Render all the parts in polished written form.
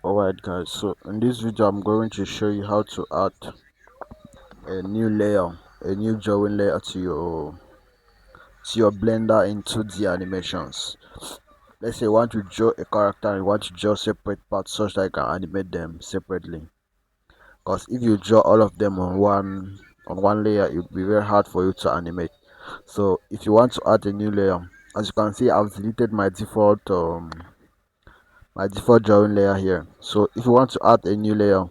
Alright guys, so in this video I'm going to show you how to add a new layer, a new drawing layer to your blender in 2D animations. Let's say you want to draw a character and you want to draw separate parts such that you can animate them separately. Because if you draw all of them on one layer, it will be very hard for you to animate. So if you want to add a new layer, as you can see I've deleted my default drawing layer here. So if you want to add a new layer,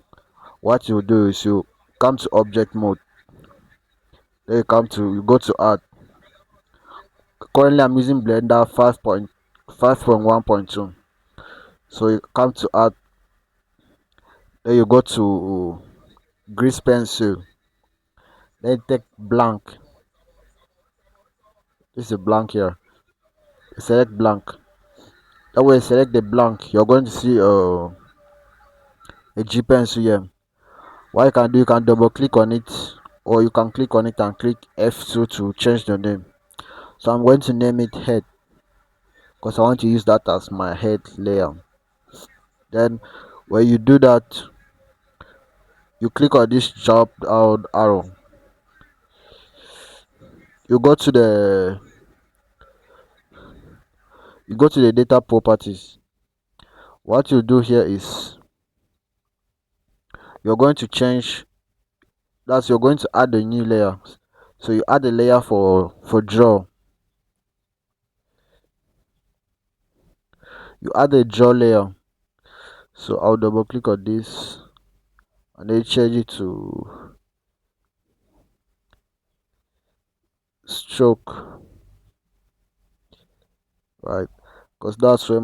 what you do is you come to object mode, then you go to add. Currently I'm using blender 5.1.2. So you come to add, then you go to grease pencil, then take blank. This is a blank here. You select blank. That way you select the blank, you're going to see a G pencil here. What you can do, you can double click on it, or you can click on it and click F2 to change the name. So I'm going to name it head because I want to use that as my head layer. Then when you do that, you click on this drop down arrow, you go to the data properties. What you do here is you're going to change, you're going to add a new layer. So you add a layer for draw. You add a draw layer. So I'll double click on this and then change it to stroke, right? Because that's where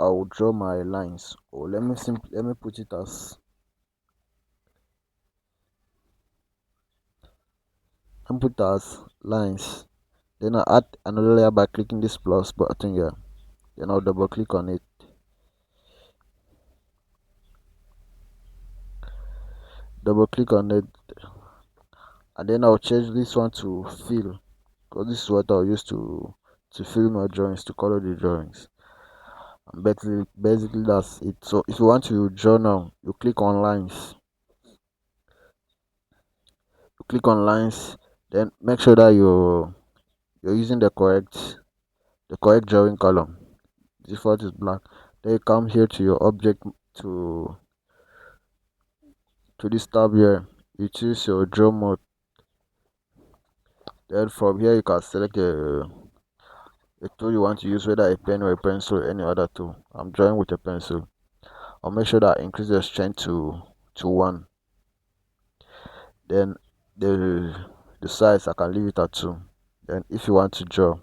I will draw my lines. Or let me put it as input as lines. Then I add another layer by clicking this plus button here. Then I'll double click on it. Double click on it, and then I'll change this one to fill, because this is what I'll use to fill my drawings, to color the drawings. And basically that's it. So if you want to draw now, you click on lines. You click on lines, then make sure that you're using the correct drawing column. Default is black. Then you come here to your object, to this tab here. You choose your draw mode. Then from here you can select a tool you want to use, whether a pen or a pencil or any other tool. I'm drawing with a pencil. I'll make sure that I increase the strength to 1. Then the size I can leave it at 2. Then if you want to draw,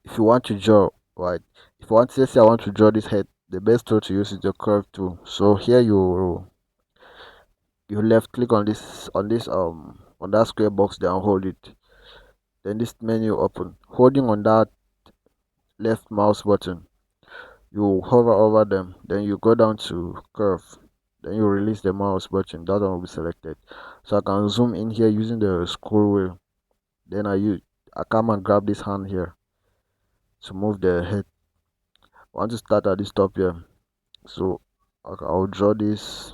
if you want to draw, right, if you want to say I want to draw this head, the best tool to use is the curve tool. So here you left click on that square box there and hold it. Then this menu open. Holding on that left mouse button, you hover over them, then you go down to curve, then you release the mouse button, that one will be selected. So I can zoom in here using the scroll wheel. Then I come and grab this hand here to move the head. I want to start at this top here. So I'll draw this.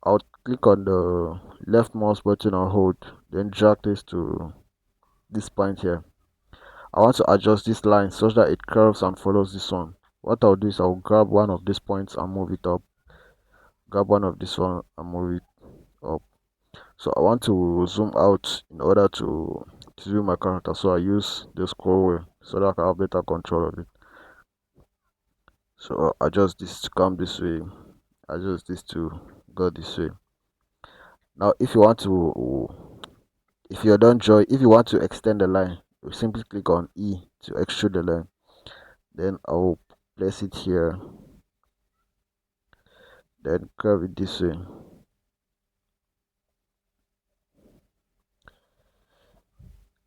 I'll click on the left mouse button and hold, then drag this to this point here. I want to adjust this line such that it curves and follows this one. What I'll do is I'll grab one of these points and move it up. Grab one of this one and move it up. So I want to zoom out in order to view my character. So I use the scroll wheel so that I can have better control of it. So I'll adjust this to come this way. Adjust this to go this way. Now if you want to extend the line, you simply click on E to extrude the line. Then I'll place it here, then curve it this way.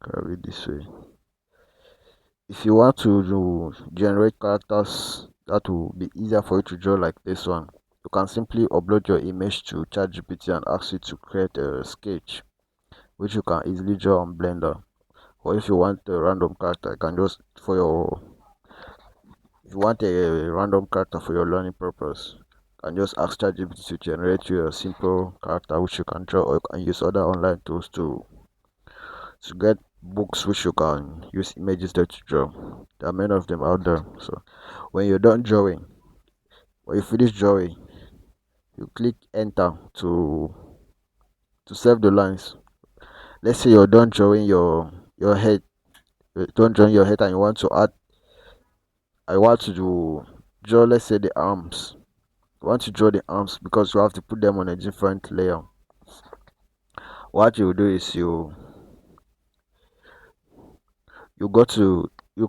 Curve it this way. If you want to generate characters that will be easier for you to draw, like this one, You can simply upload your image to ChatGPT and ask it to create a sketch, which you can easily draw on Blender. Or if you want a random character, you can just for your if you want a random character for your learning purpose, you can just ask ChatGPT to generate you a simple character which you can draw, or you can use other online tools to get books which you can use images there to draw. There are many of them out there. So when you're done drawing, when you finish drawing, you click enter to save the lines. Let's say you're done drawing your head, you're done drawing your head and you want to add I want to draw, let's say, the arms. You want to draw the arms because you have to put them on a different layer. What you do is you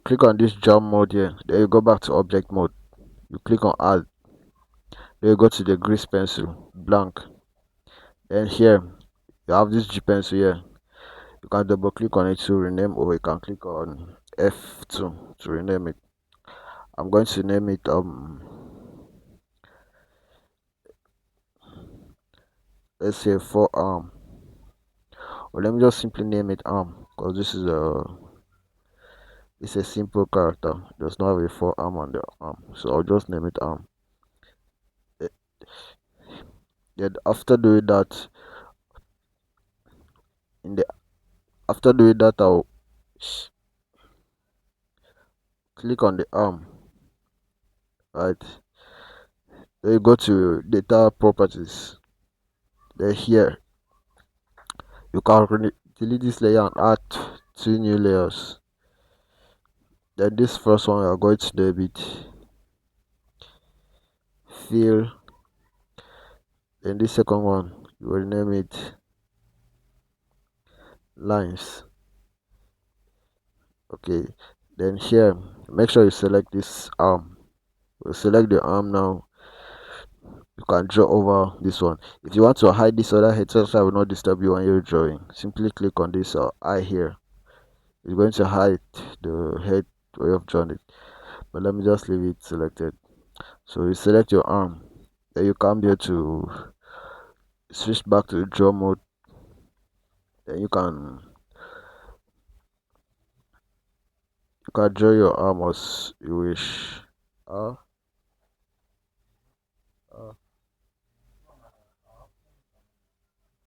click on this jump mode here, then you go back to object mode, you click on add, then you go to the grease pencil blank, then here you have this G pencil here. You can double click on it to rename, or you can click on F2 to rename it. I'm going to name it let's say forearm, or let me just simply name it arm, because this is it's a simple character. It does not have a forearm on the arm, so I'll just name it arm. Eh, then after doing that, in the after doing that, I'll click on the arm, right? Then you go to data properties. Then here you can delete this layer and add two new layers. Then this first one, you are going to name it fill. Then this second one, you will name it lines. Okay, then here make sure you select this arm. We'll select the arm now. You can draw over this one. If you want to hide this other head so that I will not disturb you when you're drawing, simply click on this eye here. It's going to hide the head where you've drawn it, but let me just leave it selected. So you select your arm, then you come here to switch back to the draw mode. Then you can draw your arm as you wish.